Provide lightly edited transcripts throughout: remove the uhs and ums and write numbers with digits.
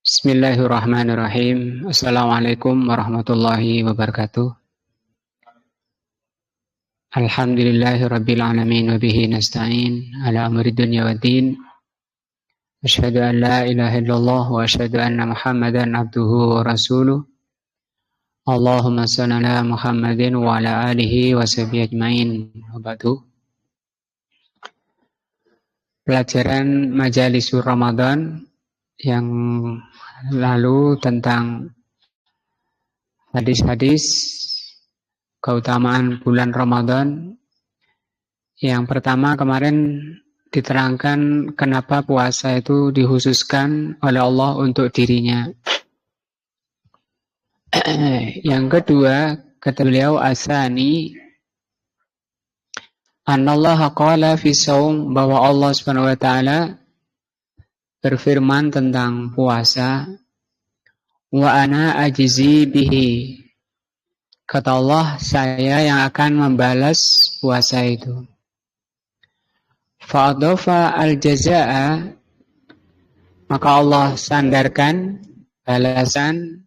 Bismillahirrahmanirrahim. Assalamualaikum warahmatullahi wabarakatuh. Alhamdulillahirabbil alamin wa bihi nasta'in ala amri dunya waddin. Asyhadu an la ilaha illallah wa asyhadu anna Muhammadan abduhu wa rasuluh. Allahumma shalli ala Muhammadin wa ala alihi wa sahbihi ajmain. Wa ba'du. Pelajaran Majalisur Ramadan yang lalu tentang hadis-hadis keutamaan bulan Ramadan. Yang pertama kemarin diterangkan kenapa puasa itu dikhususkan oleh Allah untuk dirinya. Yang kedua, kata beliau asani, anallaha qala fi shaum, bahwa Allah Subhanahu wa taala berfirman tentang puasa, wa ana ajzi bihi, kata Allah, saya yang akan membalas puasa itu. Fa'adhafa al-jazaa'a, maka Allah sandarkan balasan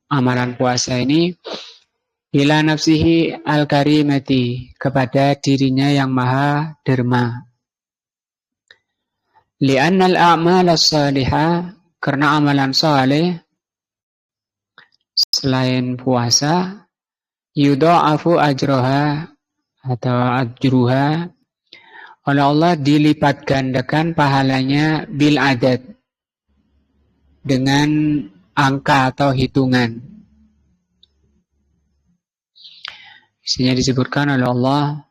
amalan puasa ini ila nafsihi al-karimati, kepada dirinya yang maha derma. Li'annal a'mal as-salihah, karena amalan saleh selain puasa, yudha'afu ajroha atau ajruha, oleh Allah dilipat gandakan pahalanya bil adad, dengan angka atau hitungan. Isinya disebutkan oleh Allah,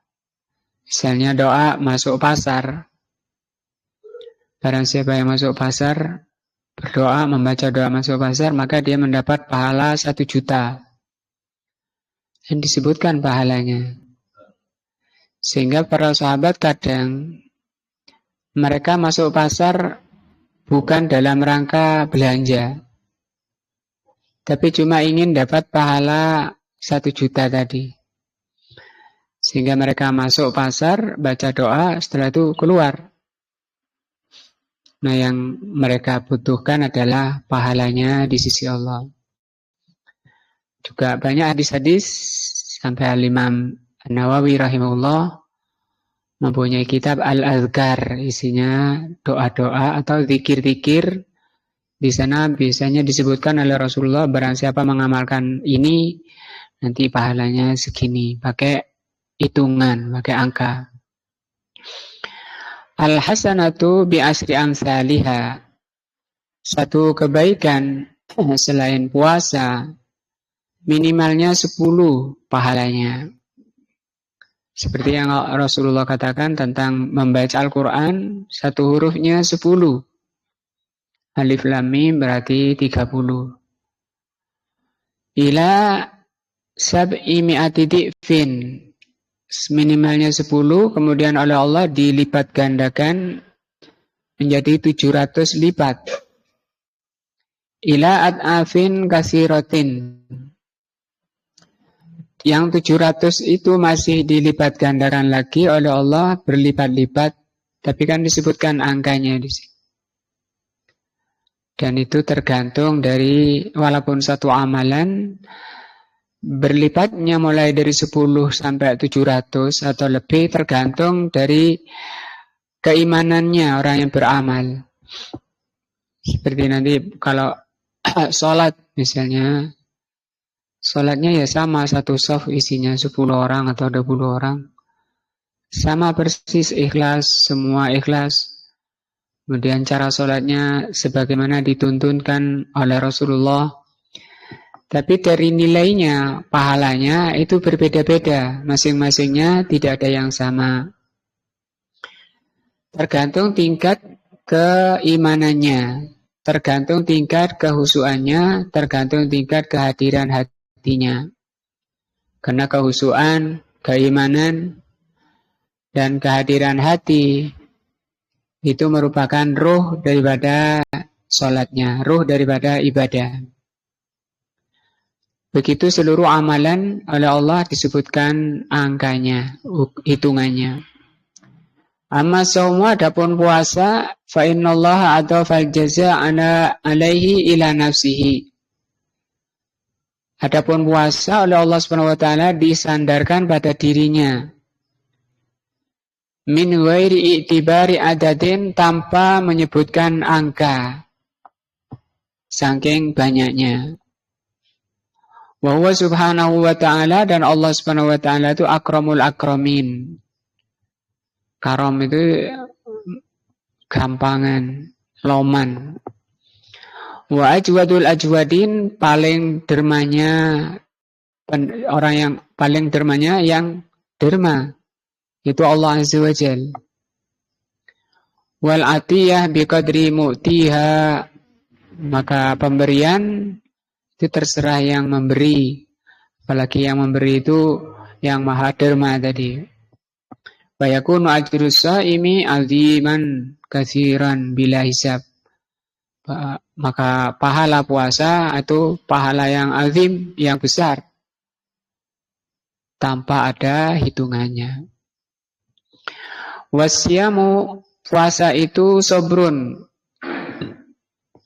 misalnya doa masuk pasar. Barang siapa yang masuk pasar, berdoa, membaca doa masuk pasar, maka dia mendapat pahala 1 juta. Dan disebutkan pahalanya. Sehingga para sahabat kadang mereka masuk pasar bukan dalam rangka belanja, tapi cuma ingin dapat pahala 1 juta tadi. Sehingga mereka masuk pasar, baca doa, setelah itu keluar. Nah, yang mereka butuhkan adalah pahalanya di sisi Allah. Juga banyak hadis-hadis, sampai Al-Imam An-Nawawi rahimahullah mempunyai kitab Al-Azkar, isinya doa-doa atau zikir-zikir. Di sana biasanya disebutkan oleh Rasulullah, barang siapa mengamalkan ini, nanti pahalanya segini, pakai hitungan, pakai angka. Al-hasanatu bi asri amsalihha, satu kebaikan selain puasa minimalnya 10 pahalanya. Seperti yang Rasulullah katakan tentang membaca Al-Quran, 1 hurufnya 10. Alif lam mim berarti 30. Ila sab'i mi'ati di'fin, minimalnya 10, kemudian oleh Allah dilipat gandakan menjadi 700 lipat. Ila ad'afin kasiratin, yang 700 itu masih dilipat gandakan lagi oleh Allah berlipat-lipat, tapi kan disebutkan angkanya di sini. Dan itu tergantung dari, walaupun satu amalan berlipatnya mulai dari 10 sampai 700 atau lebih, tergantung dari keimanannya orang yang beramal. Seperti nanti kalau sholat misalnya, sholatnya ya sama, 1 shaf isinya 10 orang atau 20 orang, sama persis, ikhlas, semua ikhlas. Kemudian cara sholatnya sebagaimana dituntunkan oleh Rasulullah. Tapi dari nilainya, pahalanya itu berbeda-beda. Masing-masingnya tidak ada yang sama. Tergantung tingkat keimanannya, tergantung tingkat kehusuannya, tergantung tingkat kehadiran hatinya. Karena kehusuan, keimanan, dan kehadiran hati itu merupakan ruh daripada sholatnya, ruh daripada ibadah. Begitu seluruh amalan oleh Allah disebutkan angkanya, hitungannya. Amma saumu adapun puasa fa innallaha adafal jaza ana alaihi ila nafsihi. Adapun puasa oleh Allah Subhanahu wa taala disandarkan pada dirinya. Min ghairi i'tibari adadin, tanpa menyebutkan angka. Saking banyaknya. Wa huwa subhanahu wa ta'ala, dan Allah Subhanahu wa ta'ala itu akramul akramin. Karam itu gampangan, loman. Wa ajwadul ajwadin, paling dermanya, orang yang paling dermanya yang derma, itu Allah Azza wa Jal. Wal atiyah biqadri mu'tiha, maka pemberian itu terserah yang memberi, apalagi yang memberi itu yang maha derma tadi. Wa yakunu ajrus shaimi aziman katsiran bila hisab. Maka pahala puasa itu pahala yang azim, yang besar, tanpa ada hitungannya. Wasyamu, puasa itu sobrun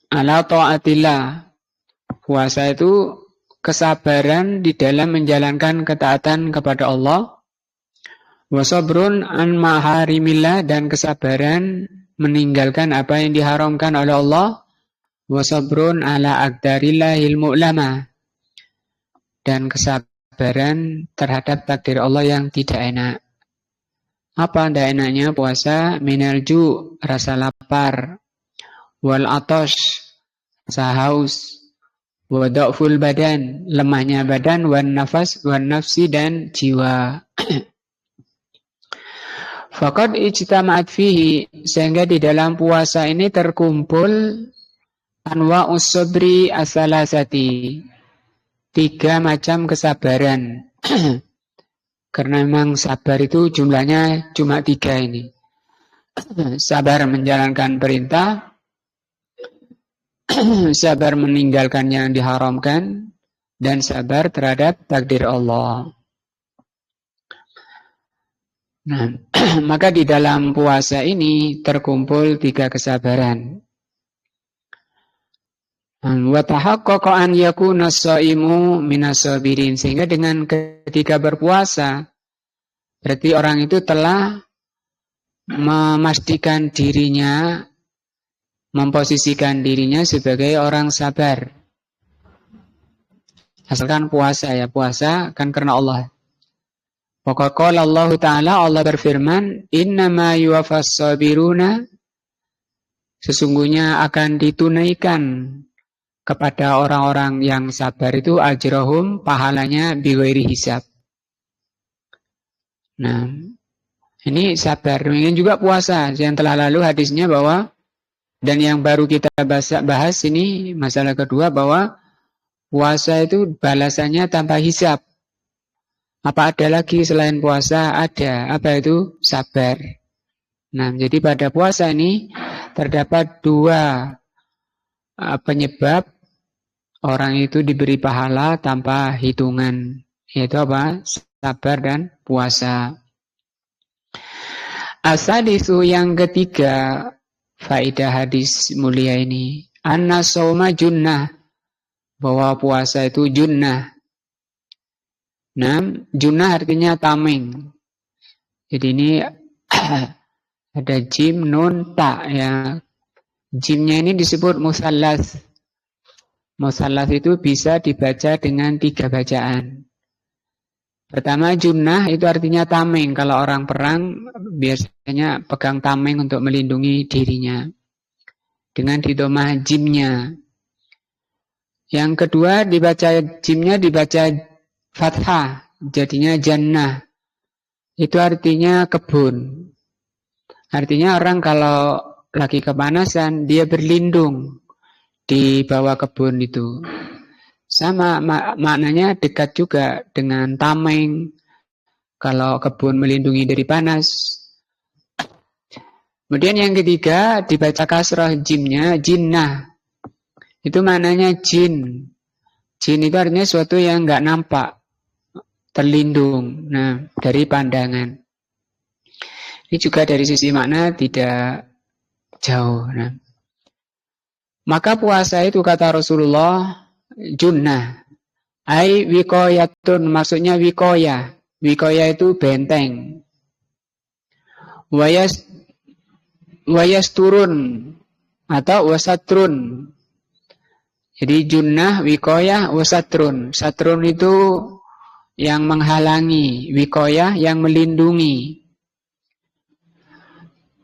ala ta'atillah. Puasa itu kesabaran di dalam menjalankan ketaatan kepada Allah. Wasabrun an maharimillah, dan kesabaran meninggalkan apa yang diharamkan oleh Allah. Wasabrun ala aqdarillahil mu'lama, dan kesabaran terhadap takdir Allah yang tidak enak. Apa tidak enaknya puasa? Minal ju', rasa lapar. Wal atosh, rasa haus. Wa dha'ful badan, lemahnya badan. Wan nafas, wan nafsi, dan jiwa. Faqad ijtama'at fihi, sehingga di dalam puasa ini terkumpul anwa'us sabri as-salasati, 3 macam kesabaran. Karena memang sabar itu jumlahnya cuma 3 ini. Sabar menjalankan perintah, sabar meninggalkan yang diharamkan, dan sabar terhadap takdir Allah. Nah, maka di dalam puasa ini terkumpul 3 kesabaran. Wa tahaqqaqa an yakuna as-shaimu minas sabirin, sehingga dengan ketika berpuasa berarti orang itu telah memastikan dirinya, memposisikan dirinya sebagai orang sabar. Asalkan puasa ya, puasa kan karena Allah. Pokoknya Allah Ta'ala, Allah berfirman, innama yuwaffas sabiruna, sesungguhnya akan ditunaikan kepada orang-orang yang sabar itu ajrahum, pahalanya bighairi hisab. Nah, ini sabar. Ini juga puasa. Yang telah lalu hadisnya bahwa, dan yang baru kita bahas ini masalah kedua, bahwa puasa itu balasannya tanpa hisab. Apa ada lagi selain puasa? Ada. Apa itu? Sabar. Nah, jadi pada puasa ini terdapat 2 penyebab orang itu diberi pahala tanpa hitungan, yaitu apa? Sabar dan puasa. Asadisu, yang ketiga, faedah hadis mulia ini, anna shauma junnah, bahwa puasa itu junnah. Nah, junnah artinya tameng. Jadi ini ada jim, nun, ta ya. Jimnya ini disebut musallas. Musallas itu bisa dibaca dengan 3 bacaan. Pertama, junnah itu artinya tameng. Kalau orang perang biasanya pegang tameng untuk melindungi dirinya. Dengan didomah jimnya. Yang kedua, dibaca jimnya dibaca fathah. Jadinya jannah. Itu artinya kebun. Artinya orang kalau lagi kepanasan, dia berlindung di bawah kebun itu. Sama maknanya dekat juga dengan tameng. Kalau kebun melindungi dari panas. Kemudian yang ketiga dibaca kasrah jimnya, jinnah. Itu maknanya jin. Jin itu artinya sesuatu yang nggak nampak, terlindung. Nah, dari pandangan. Ini juga dari sisi makna tidak jauh. Nah, maka puasa itu kata Rasulullah junnah, ai wikoyatun, maksudnya wikoya. Wikoya itu benteng. Wayas turun atau wasatrun. Jadi junnah, wikoyah, wasatrun. Satrun itu yang menghalangi, wikoyah yang melindungi.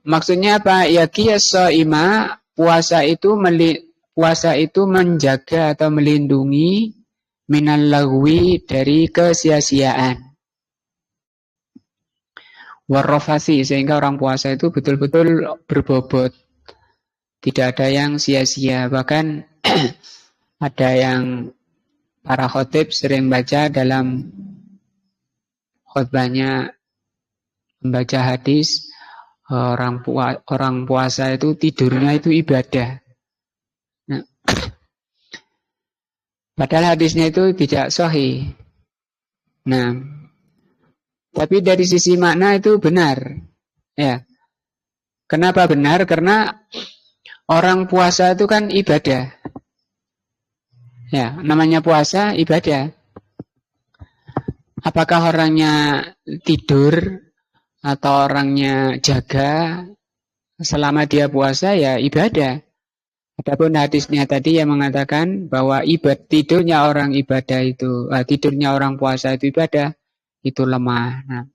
Maksudnya apa? Ya qiyas-shaima, puasa itu menjaga atau melindungi minal lagwi, dari kesia-siaan. Warrofasi, sehingga orang puasa itu betul-betul berbobot. Tidak ada yang sia-sia. Bahkan ada yang para khotib sering baca dalam khutbahnya, membaca hadis, orang puasa itu tidurnya itu ibadah. Nah, padahal hadisnya itu tidak sahih. Nah, tapi dari sisi makna itu benar. Ya. Kenapa benar? Karena orang puasa itu kan ibadah. Ya, namanya puasa ibadah. Apakah orangnya tidur atau orangnya jaga, selama dia puasa ya ibadah. Adapun hadisnya tadi yang mengatakan bahwa tidurnya orang puasa itu ibadah, itu lemah. Nah,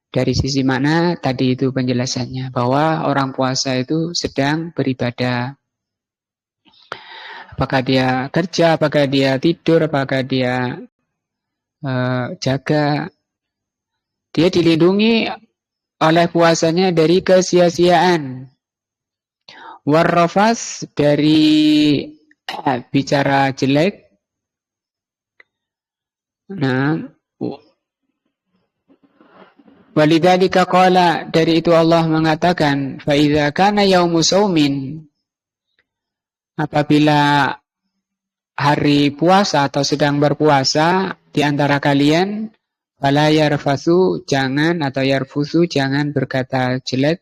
dari sisi makna tadi itu penjelasannya, bahwa orang puasa itu sedang beribadah. Apakah dia kerja, apakah dia tidur, apakah dia jaga, dia dilindungi oleh puasanya dari kesia-siaan. Warrafas, dari bicara jelek. Nah, walidzalika qala, dari itu Allah mengatakan, fa idza kana yaumu shaumin, apabila hari puasa atau sedang berpuasa di antara kalian, fala yarfasu, jangan, atau yarfusu, jangan berkata jelek,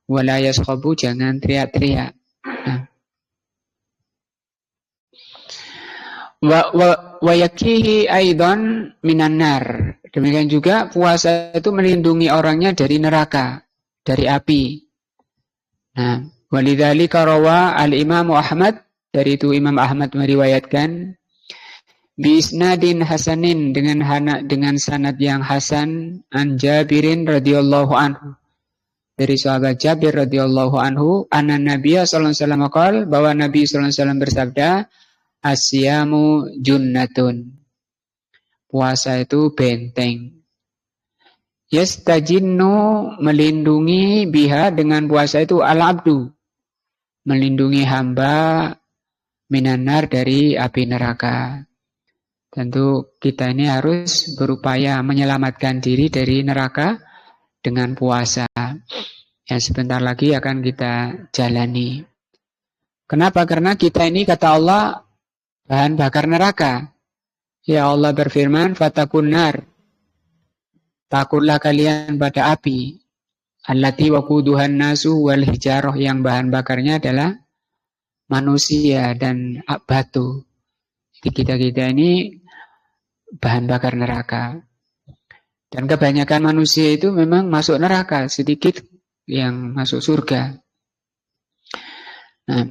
wala yaskhabu, jangan teriak-teriak. Nah. Wa yakihi aidan minan nar. Demikian juga puasa itu melindungi orangnya dari neraka, dari api. Nah, walidzalika rawa al-Imam Ahmad, dari itu Imam Ahmad meriwayatkan biisnadin hasanin, dengan sanad yang hasan, an Jabirin radhiyallahu anhu, dari sahabat Jabir radhiyallahu anhu, anna Nabiya sallallahu alaihi wasallam qala, bahwa Nabi sallallahu alaihi wasallam bersabda, asyamu junnatun, puasa itu benteng. Yastajinnu, melindungi, biha, dengan puasa itu, al-abdu, melindungi hamba, minanar, dari api neraka. Tentu kita ini harus berupaya menyelamatkan diri dari neraka dengan puasa yang sebentar lagi akan kita jalani. Kenapa? Karena kita ini, kata Allah, bahan bakar neraka. Ya Allah berfirman, fatakun nar, takutlah kalian pada api, allati waquduhan nasu wal hijarah, yang bahan bakarnya adalah manusia dan batu. Jadi kita ini bahan bakar neraka. Dan kebanyakan manusia itu memang masuk neraka, sedikit yang masuk surga. Nah,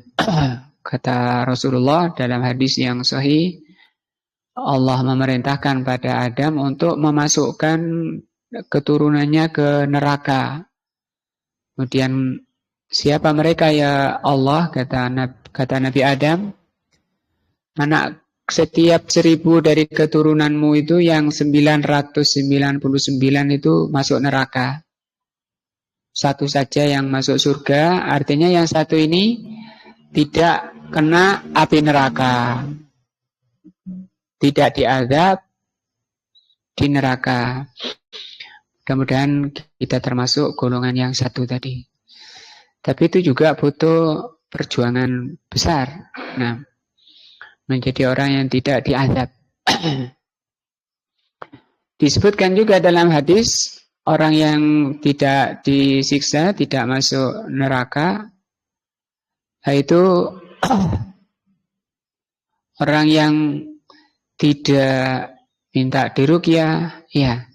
kata Rasulullah dalam hadis yang sahih, Allah memerintahkan pada Adam untuk memasukkan keturunannya ke neraka. Kemudian, siapa mereka ya Allah? Kata Nabi Adam, anak setiap 1000 dari keturunanmu itu yang 999 itu masuk neraka. Satu saja yang masuk surga, artinya yang satu ini tidak kena api neraka, tidak diazab di neraka. Mudah-mudahan kita termasuk golongan yang satu tadi. Tapi itu juga butuh perjuangan besar. Nah, menjadi orang yang tidak diazab. Disebutkan juga dalam hadis, orang yang tidak disiksa, tidak masuk neraka, yaitu orang yang tidak minta diruqyah, ya,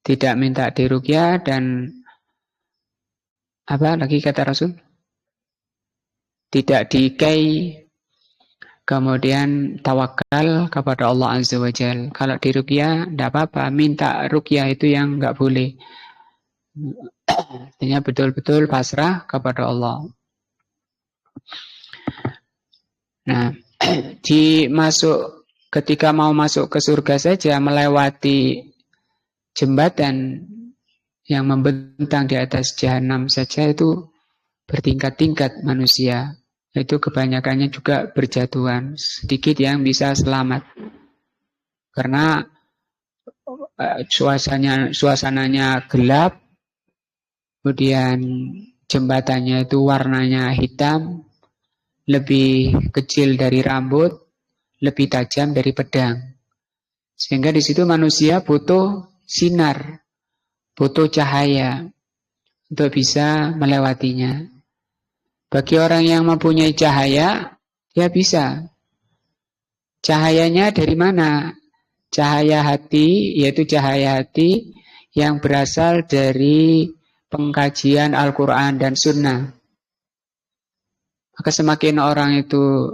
tidak minta diruqyah dan apa lagi kata Rasul? Tidak dikai, kemudian tawakal kepada Allah Azza wa Jal. Kalau diruqyah, tidak apa-apa. Minta ruqyah itu yang nggak boleh. Artinya betul-betul pasrah kepada Allah. Nah, ketika mau masuk ke surga saja melewati jembatan yang membentang di atas jahanam saja itu bertingkat-tingkat manusia. Itu kebanyakannya juga berjatuhan. Sedikit yang bisa selamat. Karena suasananya gelap, kemudian jembatannya itu warnanya hitam, lebih kecil dari rambut, lebih tajam dari pedang. Sehingga di situ manusia butuh sinar, butuh cahaya untuk bisa melewatinya. Bagi orang yang mempunyai cahaya, dia bisa. Cahayanya dari mana? Cahaya hati, yaitu cahaya hati yang berasal dari pengkajian Al-Quran dan Sunnah. Maka semakin orang itu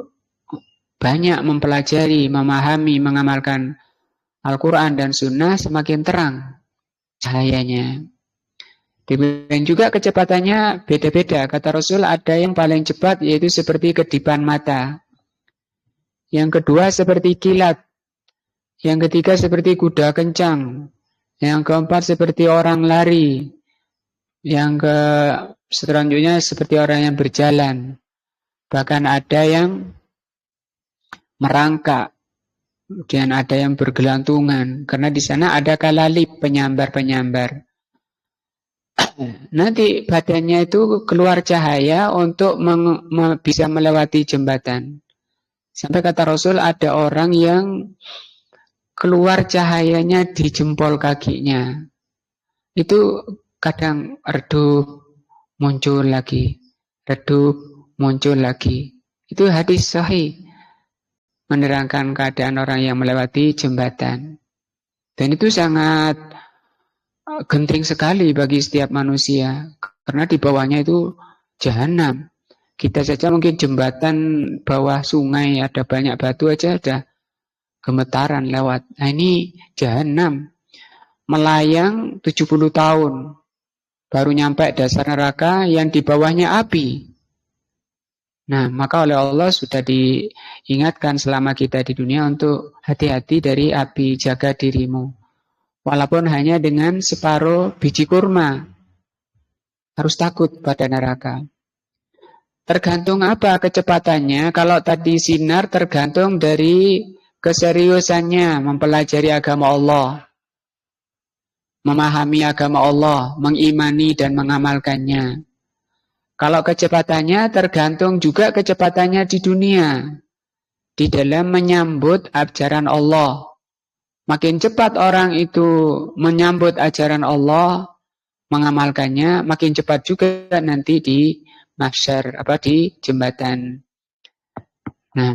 banyak mempelajari, memahami, mengamalkan Al-Quran dan Sunnah, semakin terang cahayanya. Demikian juga kecepatannya beda-beda. Kata Rasul ada yang paling cepat yaitu seperti kedipan mata. Yang kedua seperti kilat. Yang ketiga seperti kuda kencang. Yang keempat seperti orang lari. Yang selanjutnya seperti orang yang berjalan. Bahkan ada yang merangkak. Kemudian ada yang bergelantungan. Karena di sana ada kalalib, penyambar-penyambar. Nanti badannya itu keluar cahaya untuk bisa melewati jembatan. Sampai kata Rasul ada orang yang keluar cahayanya di jempol kakinya. Itu kadang redup, muncul lagi. Redup, muncul lagi. Itu hadis sahih. Menerangkan keadaan orang yang melewati jembatan. Dan itu sangat genting sekali bagi setiap manusia. Karena di bawahnya itu jahanam. Kita saja mungkin jembatan bawah sungai ada banyak batu aja ada gemetaran lewat. Nah ini jahanam. Melayang 70 tahun. Baru nyampe dasar neraka yang di bawahnya api. Nah maka oleh Allah sudah diingatkan selama kita di dunia untuk hati-hati dari api, jaga dirimu. Walaupun hanya dengan separuh biji kurma. Harus takut pada neraka. Tergantung apa kecepatannya. Kalau tadi sinar tergantung dari keseriusannya mempelajari agama Allah. Memahami agama Allah, mengimani dan mengamalkannya. Kalau kecepatannya tergantung juga kecepatannya di dunia. Di dalam menyambut ajaran Allah. Makin cepat orang itu menyambut ajaran Allah, mengamalkannya, makin cepat juga nanti di mahsyar, di jembatan. Nah,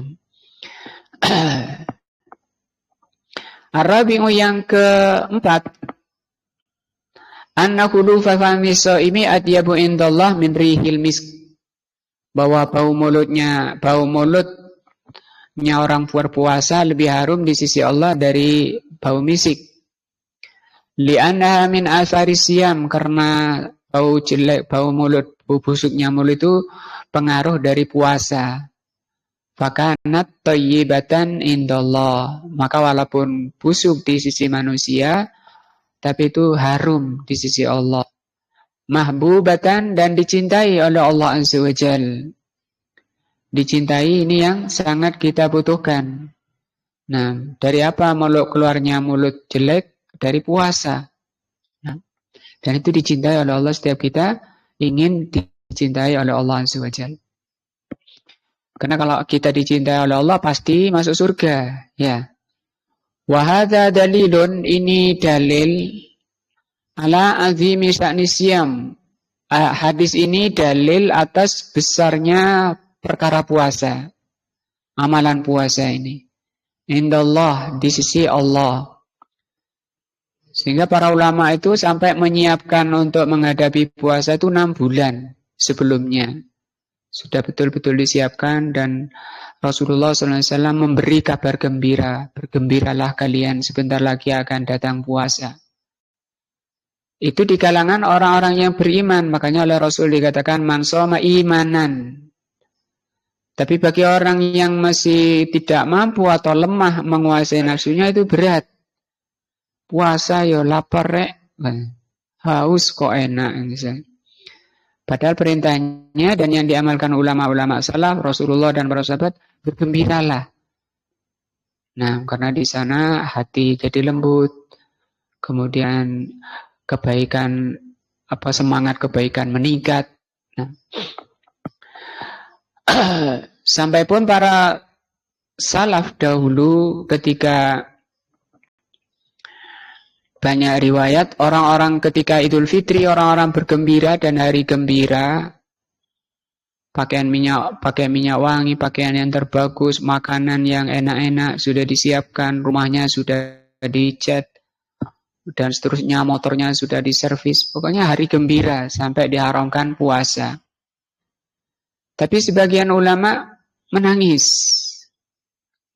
Ar-Rabi'u yang keempat, anna khulufa fami shaimi atyabu indallah min rihil misk. Bahwa bau mulutnya orang berpuasa lebih harum di sisi Allah dari bau misik. Li'annaha min athari siyam, karena bau jelek, bau busuknya mulut itu pengaruh dari puasa. Fakanat thayyibatan indallah. Maka walaupun busuk di sisi manusia, tapi itu harum di sisi Allah. Mahbubatan, dan dicintai oleh Allah Azza wa Jalla. Dicintai ini yang sangat kita butuhkan. Nah, dari apa keluarnya mulut jelek? Dari puasa. Nah, dan itu dicintai oleh Allah. Setiap kita ingin dicintai oleh Allah Azza wa Jalla. Karena kalau kita dicintai oleh Allah pasti masuk surga. Ya. Wa hadza dalilun, ini dalil ala azimi sya'ni siyam. Hadis ini dalil atas besarnya perkara puasa. Amalan puasa ini. Indallah, di sisi Allah. Sehingga para ulama itu sampai menyiapkan untuk menghadapi puasa itu 6 bulan sebelumnya. Sudah betul-betul disiapkan dan Rasulullah SAW memberi kabar gembira. Bergembiralah kalian, sebentar lagi akan datang puasa. Itu di kalangan orang-orang yang beriman. Makanya oleh Rasul dikatakan man shoma imanan. Tapi bagi orang yang masih tidak mampu atau lemah menguasai nafsunya itu berat. Puasa yo lapar rek. Haus kok enak. Padahal perintahnya dan yang diamalkan ulama-ulama salaf, Rasulullah dan para sahabat, bergembiralah. Nah, karena di sana hati jadi lembut. Kemudian kebaikan, semangat kebaikan meningkat. Nah, sampai pun para salaf dahulu ketika banyak riwayat orang-orang ketika Idul Fitri orang-orang bergembira dan hari gembira, pakai minyak wangi, pakaian yang terbagus, makanan yang enak-enak sudah disiapkan, rumahnya sudah dicat dan seterusnya, motornya sudah diservis. Pokoknya hari gembira sampai diharamkan puasa. Tapi sebagian ulama menangis.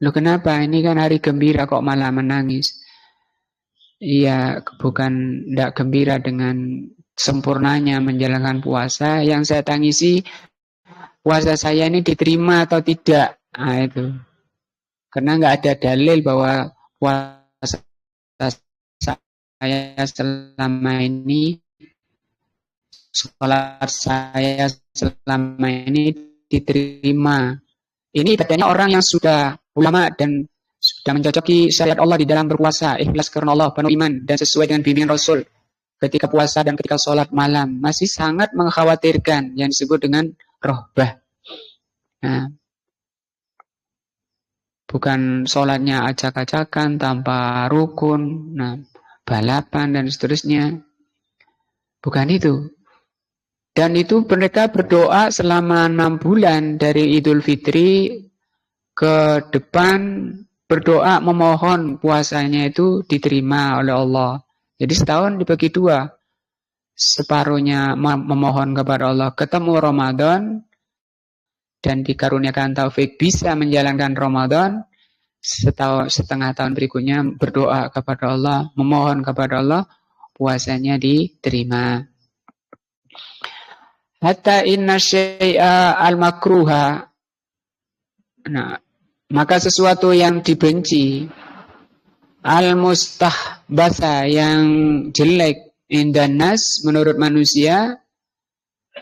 Loh kenapa? Ini kan hari gembira kok malah menangis? Iya, bukan tidak gembira dengan sempurnanya menjalankan puasa. Yang saya tangisi, puasa saya ini diterima atau tidak. Nah itu. Karena nggak ada dalil bahwa puasa saya selama ini, sholat saya selama ini diterima. Ini ibadahnya orang yang sudah ulama dan sudah mencocoki syariat Allah di dalam berpuasa, ikhlas karena Allah, penuh iman dan sesuai dengan bimbingan Rasul. Ketika puasa dan ketika sholat malam masih sangat mengkhawatirkan yang disebut dengan rohbah. Nah, bukan sholatnya acak-acakan tanpa rukun, nah, balapan dan seterusnya. Bukan itu. Dan itu mereka berdoa selama 6 bulan dari Idul Fitri ke depan, berdoa memohon puasanya itu diterima oleh Allah. Jadi setahun dibagi 2. Separuhnya memohon kepada Allah ketemu Ramadan dan dikaruniakan taufik bisa menjalankan Ramadan. Setengah tahun berikutnya berdoa kepada Allah, memohon kepada Allah puasanya diterima. Hatta inna syai'a al-makruha. Nah, maka sesuatu yang dibenci, al-mustahbasa yang jelek, indan nas menurut manusia,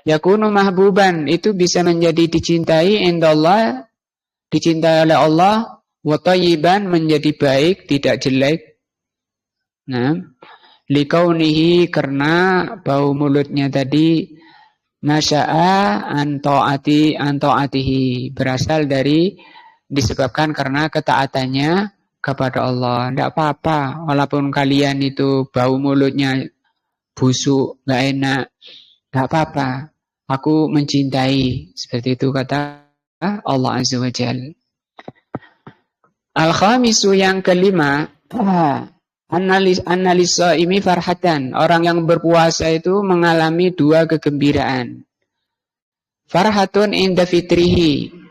yakunu mahbuban, itu bisa menjadi dicintai indallah, dicintai oleh Allah, wa thayyiban menjadi baik, tidak jelek. Nah, likaunihi karena bau mulutnya tadi nasya'a an ta'atihi berasal dari disebabkan karena ketaatannya kepada Allah. Tidak apa-apa walaupun kalian itu bau mulutnya busuk, gak enak, tidak apa-apa. Aku mencintai, seperti itu kata Allah Azza wa Jalla. Al-khamisu yang kelima, analisa ini farhatan. Orang yang berpuasa itu mengalami 2 kegembiraan. Farhatun inda fitrihi.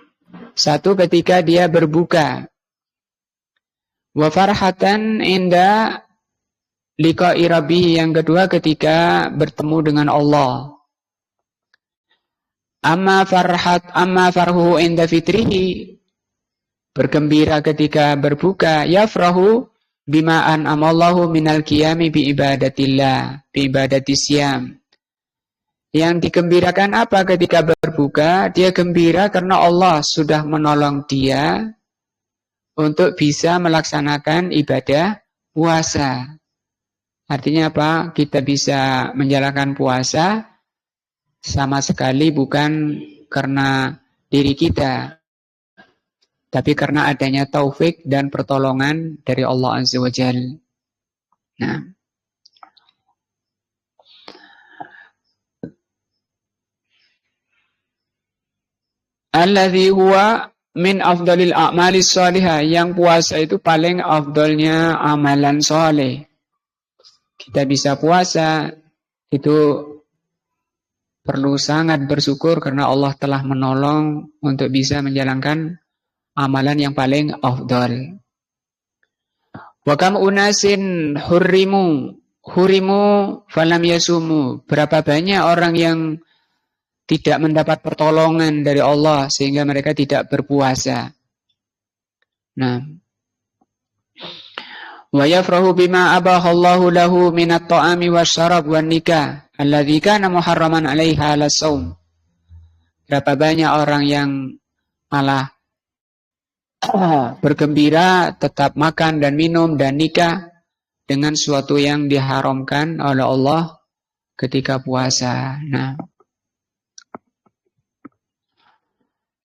1 ketika dia berbuka. Wa farhatan inda liqa'i rabbih. Yang kedua ketika bertemu dengan Allah. Amma farhu inda fitrihi. Bergembira ketika berbuka. Yafrahu bima an'amallahu minal qiyami bi ibadatillah, bi ibadatisyam. Yang digembirakan apa ketika berbuka? Dia gembira karena Allah sudah menolong dia untuk bisa melaksanakan ibadah puasa. Artinya apa? Kita bisa menjalankan puasa sama sekali bukan karena diri kita, tapi karena adanya taufik dan pertolongan dari Allah Azza wa Jalla. Nah, alladzi huwa min afdalil a'malis shalihah, yang puasa itu paling afdalnya amalan soleh. Kita bisa puasa itu perlu sangat bersyukur karena Allah telah menolong untuk bisa menjalankan amalan yang paling afdal. Wa kam unasin hurimu falam yasumu. Berapa banyak orang yang tidak mendapat pertolongan dari Allah sehingga mereka tidak berpuasa. Nah, wa yafrahu bima abahallahu lahu minat ta'ami wasyarab wan nikah alladzi kana muharraman 'alaiha lasawm. Berapa banyak orang yang malah bergembira tetap makan dan minum dan nikah dengan suatu yang diharamkan oleh Allah ketika puasa. Nah,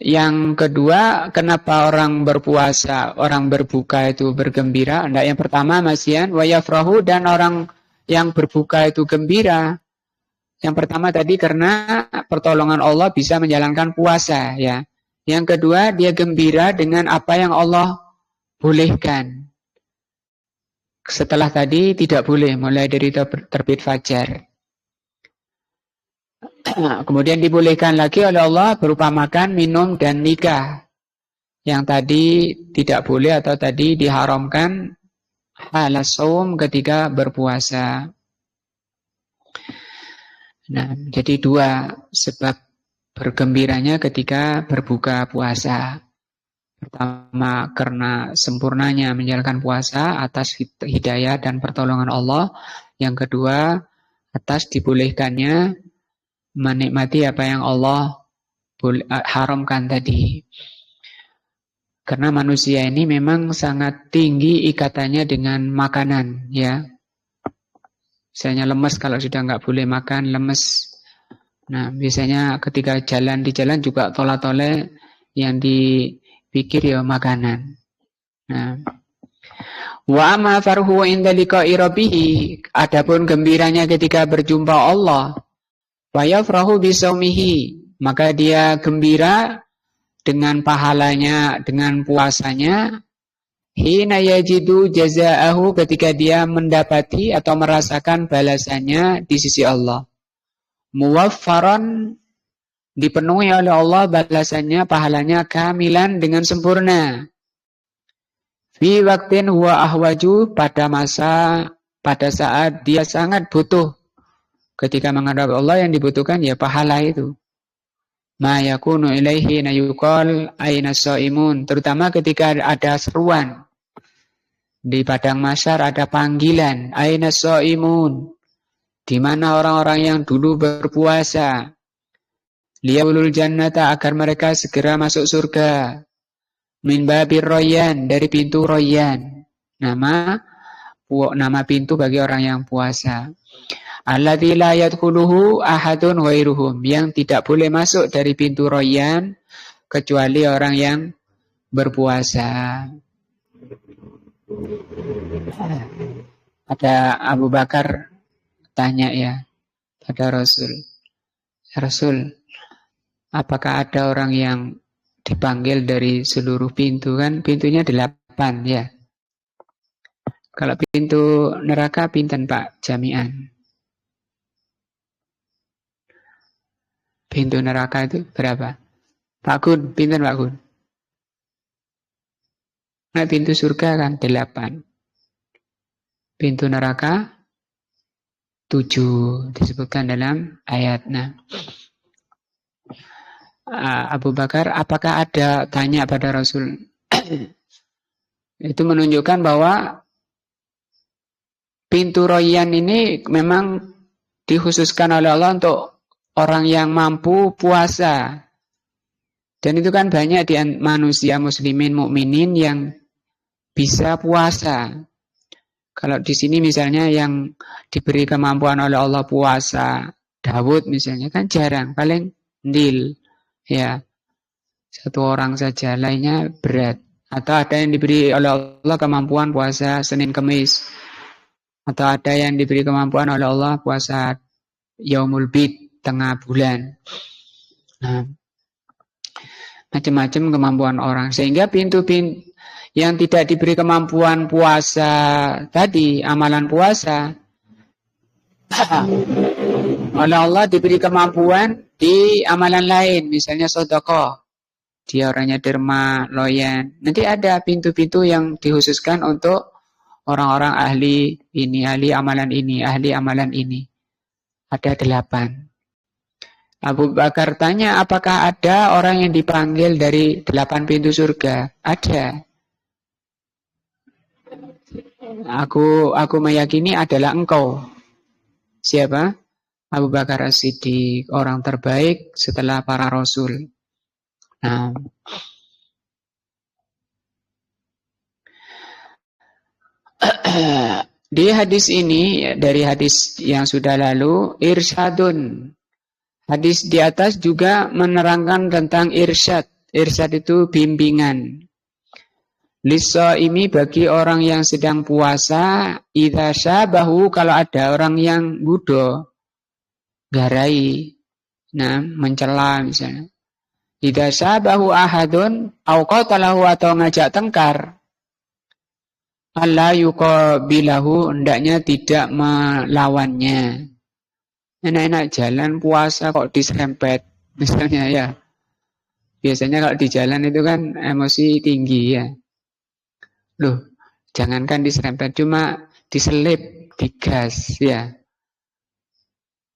yang kedua, kenapa orang berpuasa, orang berbuka itu bergembira? Nah, yang pertama masian wa yafrahu, dan orang yang berbuka itu gembira. Yang pertama tadi karena pertolongan Allah bisa menjalankan puasa, ya. Yang kedua, dia gembira dengan apa yang Allah bolehkan. Setelah tadi tidak boleh, mulai dari terbit fajar. Kemudian dibolehkan lagi oleh Allah berupa makan, minum, dan nikah. Yang tadi tidak boleh atau tadi diharamkan halas saum ketika berpuasa. Nah, jadi dua sebab bergembiranya ketika berbuka puasa. Pertama, karena sempurnanya menjalankan puasa atas hidayah dan pertolongan Allah. Yang kedua, atas dibolehkannya menikmati apa yang Allah haramkan tadi. Karena manusia ini memang sangat tinggi ikatannya dengan makanan, ya. Misalnya lemes, kalau sudah nggak boleh makan, lemes. Nah, biasanya ketika jalan di jalan juga tola-tole yang dipikir ya makanan. Nah, wa amma farhu inda liqa'i rabbih, adapun gembiranya ketika berjumpa Allah, wa yafrahu bisaumihi, maka dia gembira dengan pahalanya, dengan puasanya, hina yajidu jazaahu, ketika dia mendapati atau merasakan balasannya di sisi Allah. Muwaffaran, dipenuhi oleh Allah balasannya, pahalanya kamilan dengan sempurna. Fi waqtin huwa ahwaju, pada saat dia sangat butuh. Ketika menghadap Allah yang dibutuhkan ya pahala itu. Ma yakunu ilaihi nayuqal aina shaimun, terutama ketika ada seruan. Di padang mahsyar ada panggilan aina shaimun, di mana orang-orang yang dulu berpuasa. Liyaulul jannata, agar mereka segera masuk surga. Min babir royan, dari pintu royan. Nama pintu bagi orang yang puasa. Alladzi la yadkhuluhu ahadun ghairuhum, yang tidak boleh masuk dari pintu royan kecuali orang yang berpuasa. Ada Abu Bakar tanya ya pada Rasul, Rasul, apakah ada orang yang dipanggil dari seluruh pintu? Kan pintunya 8 ya. Kalau pintu neraka pinten Pak Jami'an? Pintu neraka itu berapa? Pak Gun, pinten Pak Gun? Nah, pintu surga kan 8. Pintu neraka 7 disebutkan dalam ayat. Nah, Abu Bakar, apakah ada tanya pada Rasul? Itu menunjukkan bahwa pintu royan ini memang dikhususkan oleh Allah untuk orang yang mampu puasa. Dan itu kan banyak di manusia muslimin mukminin yang bisa puasa. Kalau di sini misalnya yang diberi kemampuan oleh Allah puasa, Daud misalnya kan jarang, paling nil, ya. Satu orang saja, lainnya berat. Atau ada yang diberi oleh Allah kemampuan puasa Senin Kemis. Atau ada yang diberi kemampuan oleh Allah puasa Yaumul Bid, tengah bulan. Nah, macam-macam kemampuan orang. Sehingga pintu-pintu yang tidak diberi kemampuan puasa tadi, amalan puasa, oleh Allah diberi kemampuan di amalan lain, misalnya sedekah. Dia orangnya derma, loyan. Nanti ada pintu-pintu yang dikhususkan untuk orang-orang ahli ini, ahli amalan ini, ahli amalan ini. Ada 8. Abu Bakar tanya, apakah ada orang yang dipanggil dari 8 pintu surga? Ada. Aku meyakini adalah engkau. Siapa? Abu Bakar As-Siddiq, orang terbaik setelah para rasul. Nah, di hadis ini, dari hadis yang sudah lalu, irsyadun. Hadis di atas juga menerangkan tentang irsyad. Irsyad itu bimbingan. Lis-shaimi bagi orang yang sedang puasa, idza syabahu, kalau ada orang yang gudo, garai, nah, mencela misalnya. Idza syabahu ahadun au qatalahu, atau ngajak tengkar, alla yuqabilahu, hendaknya tidak melawannya. Enak-enak jalan puasa kok diserempet misalnya ya. Biasanya kalau di jalan itu kan emosi tinggi ya. Loh, jangankan diserempet, cuma diselip, digas ya.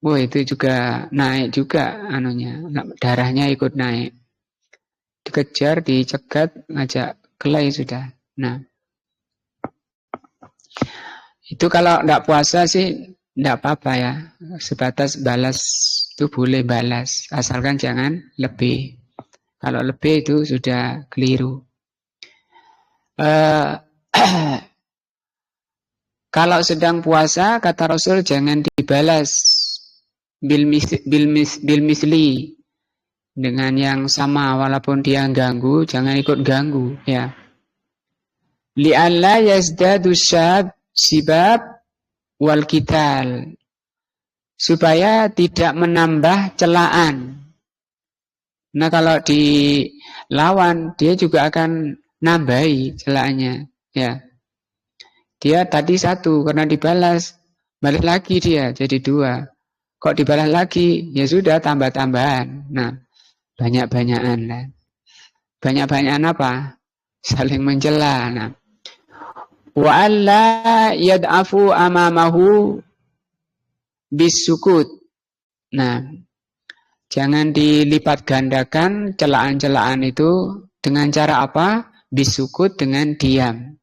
Wah, itu juga naik juga anunya, darahnya ikut naik. Dikejar, dicegat, ngajak kelahi sudah. Nah, itu kalau enggak puasa sih enggak apa-apa ya. Sebatas balas itu boleh balas, asalkan jangan lebih. Kalau lebih itu sudah keliru. Kalau sedang puasa, kata Rasul, jangan dibalas bil misli, dengan yang sama, walaupun dia ganggu, jangan ikut ganggu ya. Li'alla yazdadu sibab wal qital, supaya tidak menambah celaan. Nah, kalau dilawan, dia juga akan nambahi celaannya ya. Dia tadi 1, karena dibalas balik lagi dia jadi 2. Kok dibalas lagi, ya sudah tambah-tambahan. Nah, banyak-banyakan lah. Banyak-banyakan apa? Saling mencela. Nah, wa alla yad'afu amamahu bisukut. Nah, jangan dilipat gandakan celaan-celaan itu dengan cara apa? Bisukut, dengan diam.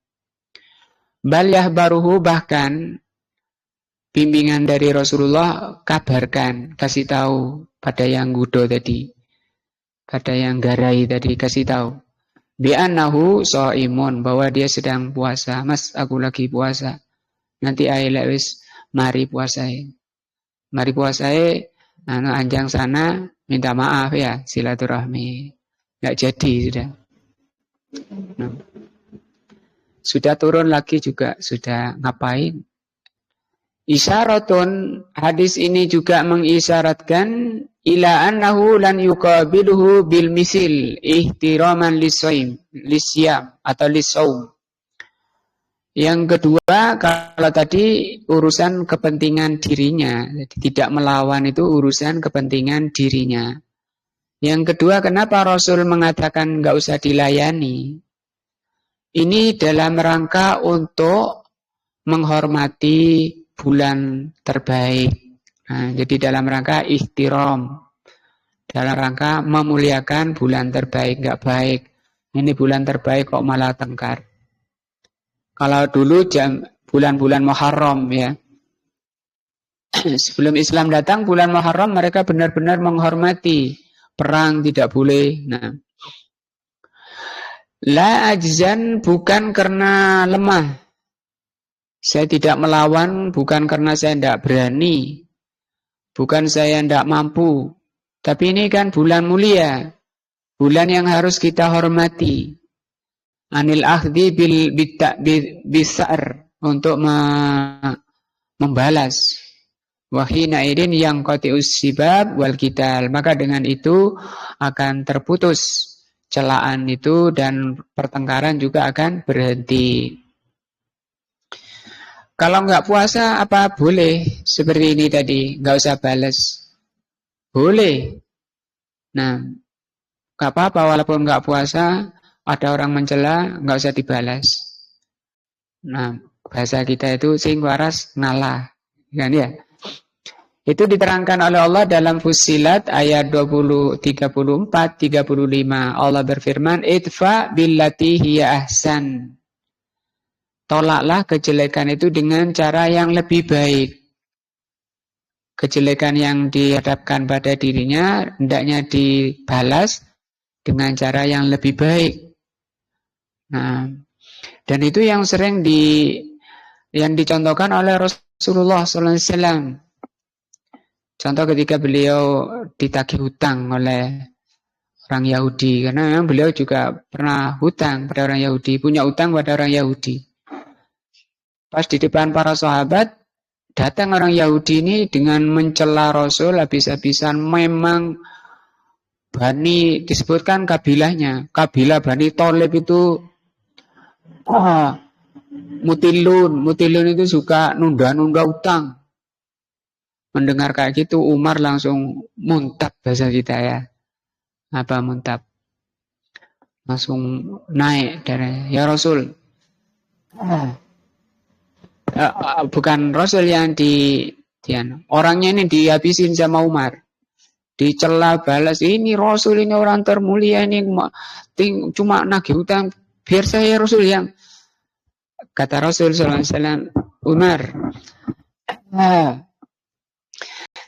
Bal yahbaruhu, bahkan bimbingan dari Rasulullah, kabarkan, kasih tahu pada yang gudo tadi, pada yang garai tadi, kasih tahu. Bi'annahu shaimun, bahwa dia sedang puasa. Mas, aku lagi puasa. Nanti ae wis mari puasai. Mari puasai, anjang sana minta maaf ya, silaturahmi. Enggak jadi sudah. Nah, sudah turun lagi juga, sudah ngapain? Isyaratun, hadis ini juga mengisyaratkan ila annahu lan yuqabiluhu bil misil ihtiraman lisyam atau lisaum. Yang kedua, kalau tadi urusan kepentingan dirinya, jadi tidak melawan itu urusan kepentingan dirinya. Yang kedua, kenapa Rasul mengatakan enggak usah dilayani? Ini dalam rangka untuk menghormati bulan terbaik. Nah, jadi dalam rangka ihtiram, dalam rangka memuliakan bulan terbaik. Enggak baik, ini bulan terbaik kok malah tengkar. Kalau dulu bulan-bulan Muharram ya, sebelum Islam datang, bulan Muharram mereka benar-benar menghormati. Perang tidak boleh. Nah, la ajzan, bukan karena lemah. Saya tidak melawan bukan karena saya tidak berani, bukan saya tidak mampu. Tapi ini kan bulan mulia, bulan yang harus kita hormati. Anil akhdi bisar, untuk membalas. Wahina idin yang qati'us sibab wal qital, maka dengan itu akan terputus celaan itu dan pertengkaran juga akan berhenti. Kalau nggak puasa apa boleh seperti ini tadi, nggak usah balas. Boleh. Nah, nggak apa-apa walaupun nggak puasa, ada orang mencela, nggak usah dibalas. Nah, bahasa kita itu sing waras ngalah, kan ya? Itu diterangkan oleh Allah dalam Fussilat ayat 20, 34, 35. Allah berfirman, "Idfa billati hiya ahsan." Tolaklah kejelekan itu dengan cara yang lebih baik. Kejelekan yang dihadapkan pada dirinya hendaknya dibalas dengan cara yang lebih baik. Nah, dan itu yang sering yang dicontohkan oleh Rasulullah SAW. Contoh ketika beliau ditagih hutang oleh orang Yahudi, karena memang beliau juga pernah hutang pada orang Yahudi, punya hutang pada orang Yahudi. Pas di depan para sahabat, datang orang Yahudi ini dengan mencela Rasul habis-habisan. Memang Bani disebutkan kabilahnya, kabilah Bani Thalib itu mutilun itu suka nunda-nunda utang. Mendengar kayak gitu Umar langsung muntap bahasa kita ya. Apa muntap? Langsung naik dari ya Rasul. Bukan Rasul yang orangnya ini dihabisin sama Umar. Dicela balas, ini Rasul ini orang termulia ini cuma nagih hutang, biar saya Rasul yang kata Rasul SAW, Umar,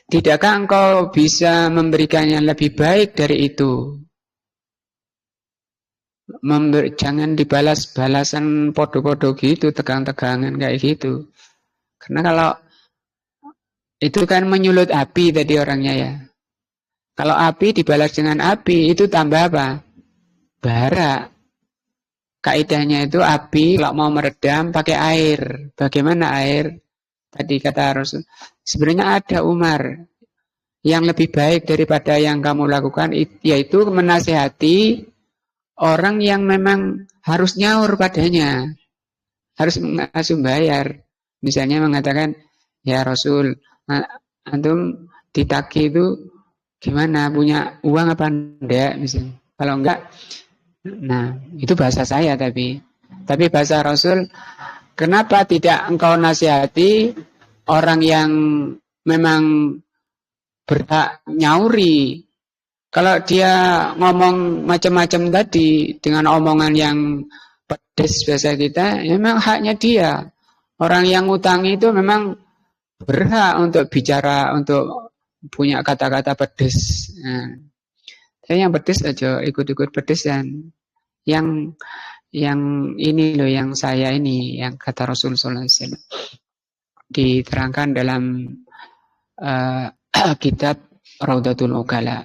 tidakkah engkau bisa memberikan yang lebih baik dari itu? Jangan dibalas balasan podo-podo gitu, tegang-tegangan kayak gitu. Karena kalau itu kan menyulut api tadi orangnya ya. Kalau api dibalas dengan api, itu tambah apa? Bara. Kaidahnya itu api kalau mau meredam pakai air. Bagaimana air? Tadi kata Rasul, sebenarnya ada Umar yang lebih baik daripada yang kamu lakukan, yaitu menasihati orang yang memang harus nyaur padanya, harus bayar. Misalnya mengatakan, ya Rasul, antum ditagih itu gimana, punya uang apa enggak? Misalnya. Kalau enggak, nah itu bahasa saya tapi bahasa Rasul, kenapa tidak engkau nasihati orang yang memang berhak nyauri? Kalau dia ngomong macam-macam tadi dengan omongan yang pedes bahasa kita, memang haknya dia. Orang yang ngutangi itu memang berhak untuk bicara, untuk punya kata-kata pedes. Nah, yang pedes aja ikut-ikut pedes dan yang ini loh, yang saya ini, yang kata Rasulullah SAW diterangkan dalam kitab Raudatul Uqala.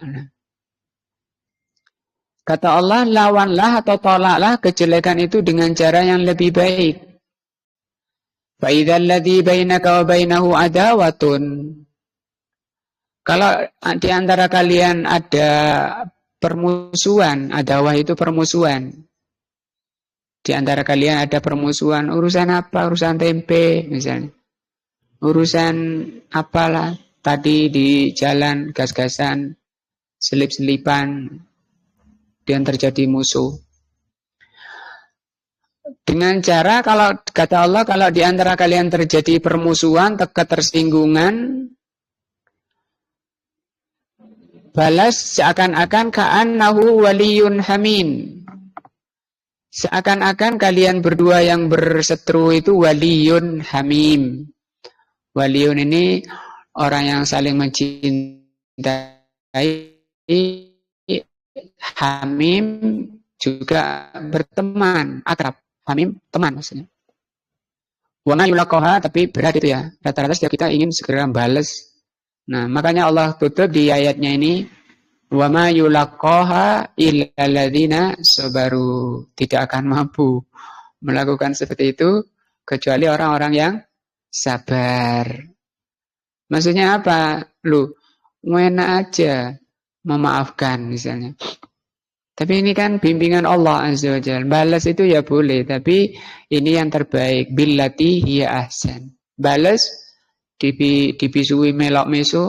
Kata Allah, lawanlah atau tolaklah kejelekan itu dengan cara yang lebih baik. Faidzal ladzi bainaka wa bainahu adawatun. Kalau di antara kalian ada permusuhan, adawah itu permusuhan. Di antara kalian ada permusuhan, urusan apa? Urusan tempe misalnya. Urusan apalah, tadi di jalan gas-gasan, selip-selipan, dan terjadi musuh. Dengan cara, kalau kata Allah, kalau di antara kalian terjadi permusuhan, ketersinggungan, balas seakan-akan ka'annahu waliyun hamim. Seakan-akan kalian berdua yang berseteru itu waliyun hamim. Waliyun ini orang yang saling mencintai, hamim juga berteman, akrab. Hamim teman maksudnya. Wa yulaqaha, tapi berat itu ya. Rata-rata setiap kita ingin segera balas. Nah, makanya Allah tutup di ayatnya ini, wa ma yulaqaha illa alladziina sabaru. Tidak akan mampu melakukan seperti itu kecuali orang-orang yang sabar. Maksudnya apa? Lu enak aja memaafkan misalnya. Tapi ini kan bimbingan Allah Azza wa Jalla. Balas itu ya boleh, tapi ini yang terbaik. Billati hiya ahsan. Balas dibisui melok meso.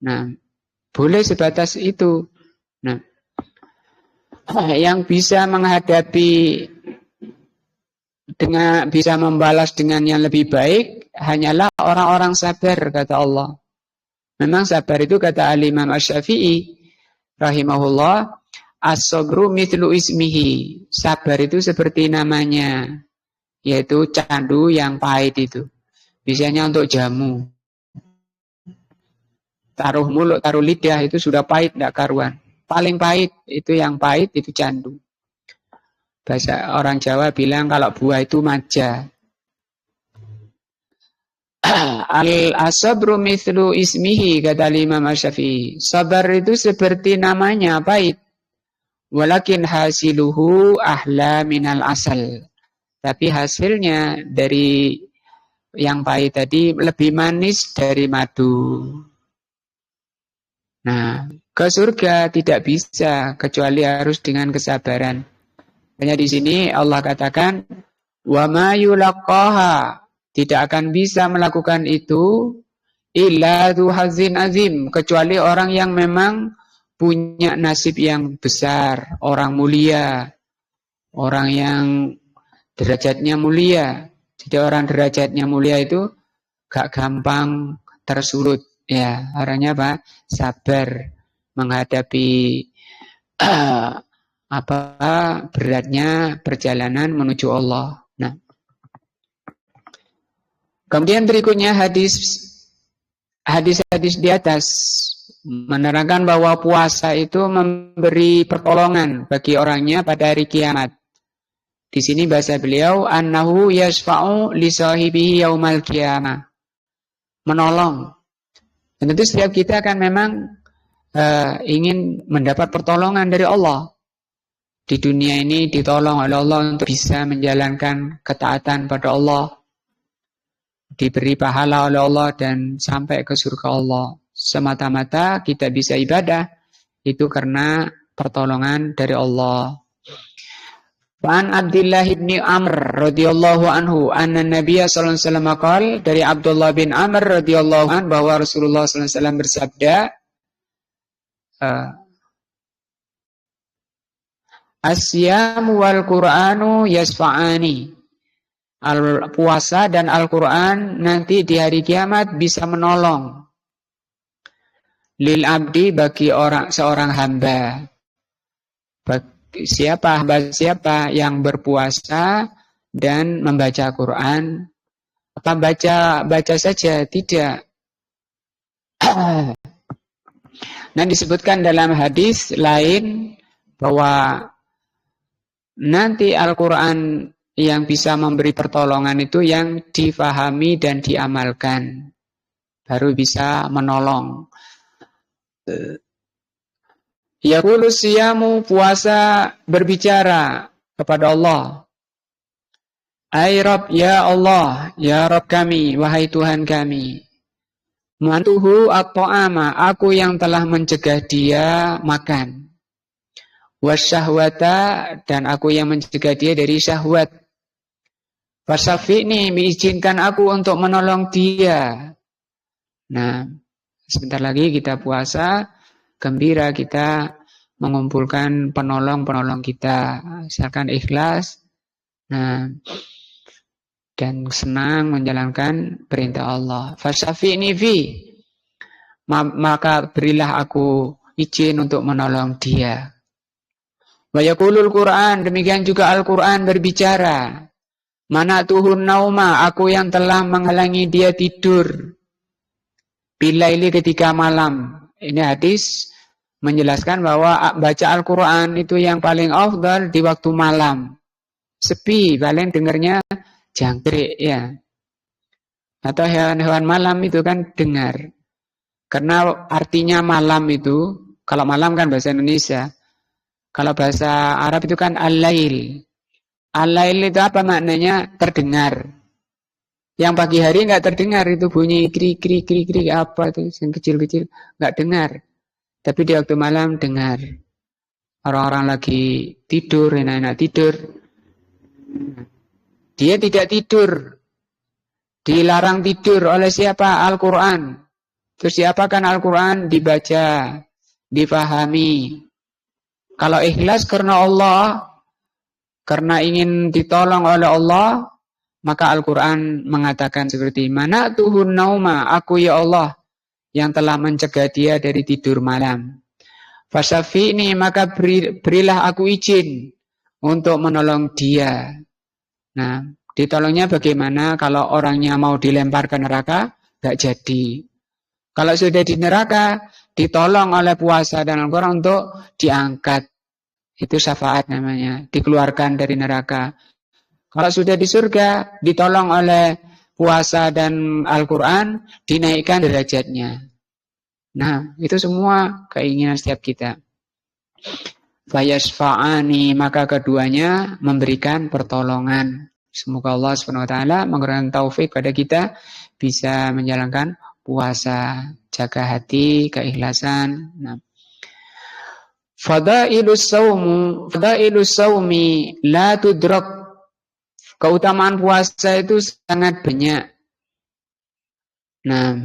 Nah, boleh sebatas itu. Nah, yang bisa menghadapi dengan bisa membalas dengan yang lebih baik hanyalah orang-orang sabar, kata Allah. Memang sabar itu kata Al-Imam Asy-Syafi'i rahimahullah, as-sabru mithlu ismihi. Sabar itu seperti namanya, yaitu candu yang pahit itu. Biasanya untuk jamu. Taruh mulut, taruh lidah itu sudah pahit, tidak karuan. Paling pahit itu yang pahit itu candu. Bahasa orang Jawa bilang kalau buah itu maja. Al-asabru mithlu ismihi, kata Imam Asy-Syafi'i. Sabar itu seperti namanya, pahit. Walakin hasiluhu ahla minal asal. Tapi hasilnya dari yang pahit tadi lebih manis dari madu. Nah, ke surga tidak bisa kecuali harus dengan kesabaran. Hanya di sini Allah katakan, wa ma yulaqqaha, tidak akan bisa melakukan itu illa dzu hazzin azim, kecuali orang yang memang punya nasib yang besar, orang mulia, orang yang derajatnya mulia. Jadi orang derajatnya mulia itu gak gampang tersulut. Ya, orangnya apa? Sabar menghadapi apa beratnya perjalanan menuju Allah. Nah, kemudian berikutnya hadis-hadis di atas menerangkan bahwa puasa itu memberi pertolongan bagi orangnya pada hari kiamat. Di sini bahasa beliau, annahu yashfa'u li sahibihi yaumal qiyamah. Menolong. Dan tentu setiap kita kan memang ingin mendapat pertolongan dari Allah. Di dunia ini ditolong oleh Allah untuk bisa menjalankan ketaatan pada Allah. Diberi pahala oleh Allah dan sampai ke surga Allah. Semata-mata kita bisa ibadah itu karena pertolongan dari Allah. An Abdullah bin Amr radhiyallahu anhu anna Nabiy sallallahu alaihi wasallam qala, dari Abdullah bin Amr radhiyallahu anhu bahwa Rasulullah sallallahu alaihi wasallam bersabda, As-siyam wal Qur'anu yasfa'ani. Puasa dan Al-Quran nanti di hari kiamat bisa menolong lil abdi, bagi seorang hamba. Siapa yang berpuasa dan membaca Quran. Apa baca saja? Tidak. Nah, disebutkan dalam hadis lain bahwa nanti Al-Quran yang bisa memberi pertolongan itu yang difahami dan diamalkan, baru bisa menolong. Yaqulu siyamu, puasa berbicara kepada Allah. Ai Rabb, ya Allah, ya Rabb kami, wahai Tuhan kami. Mantuhu at-ta'ama, aku yang telah mencegah dia makan. Wasyahwata, dan aku yang mencegah dia dari syahwat. Fasyafi'ni, mengizinkan aku untuk menolong dia. Nah, sebentar lagi kita puasa, gembira kita mengumpulkan penolong-penolong kita, asalkan ikhlas, nah, dan senang menjalankan perintah Allah. Fasyafi'ni fi, maka berilah aku izin untuk menolong dia. Wa yaqulul Qur'an, demikian juga Al-Quran berbicara. Mana tuhun nauma, aku yang telah menghalangi dia tidur. Bilaili, ketika malam. Ini hadis menjelaskan bahwa baca Al-Quran itu yang paling afdal di waktu malam. Sepi, paling dengarnya jangkrik ya. Atau hewan-hewan malam itu kan dengar. Karena artinya malam itu, kalau malam kan bahasa Indonesia. Kalau bahasa Arab itu kan al-lail. Al-lail itu apa maknanya? Terdengar. Yang pagi hari enggak terdengar, itu bunyi krik apa itu yang kecil-kecil enggak dengar. Tapi di waktu malam dengar. Orang-orang lagi tidur, enak-enak tidur. Dia tidak tidur. Dilarang tidur oleh siapa? Al-Quran. Terus diapakan Al-Quran? Dibaca, dipahami. Kalau ikhlas karena Allah, karena ingin ditolong oleh Allah, maka Al-Quran mengatakan seperti mana tuhun nauma, aku ya Allah yang telah mencegah dia dari tidur malam. Fasyafi'ni, maka berilah aku izin untuk menolong dia. Nah, ditolongnya bagaimana? Kalau orangnya mau dilempar ke neraka, gak jadi. Kalau sudah di neraka, ditolong oleh puasa dan Al-Quran untuk diangkat. Itu syafaat namanya, dikeluarkan dari neraka. Kalau sudah di surga, ditolong oleh puasa dan Al-Quran, dinaikkan derajatnya. Nah, itu semua keinginan setiap kita. Fayasfa'ani, maka keduanya memberikan pertolongan. Semoga Allah SWT memberikan taufik pada kita bisa menjalankan puasa, jaga hati, keikhlasan. Nah, fadailus saumi la tudrak. Keutamaan puasa itu sangat banyak. Nah,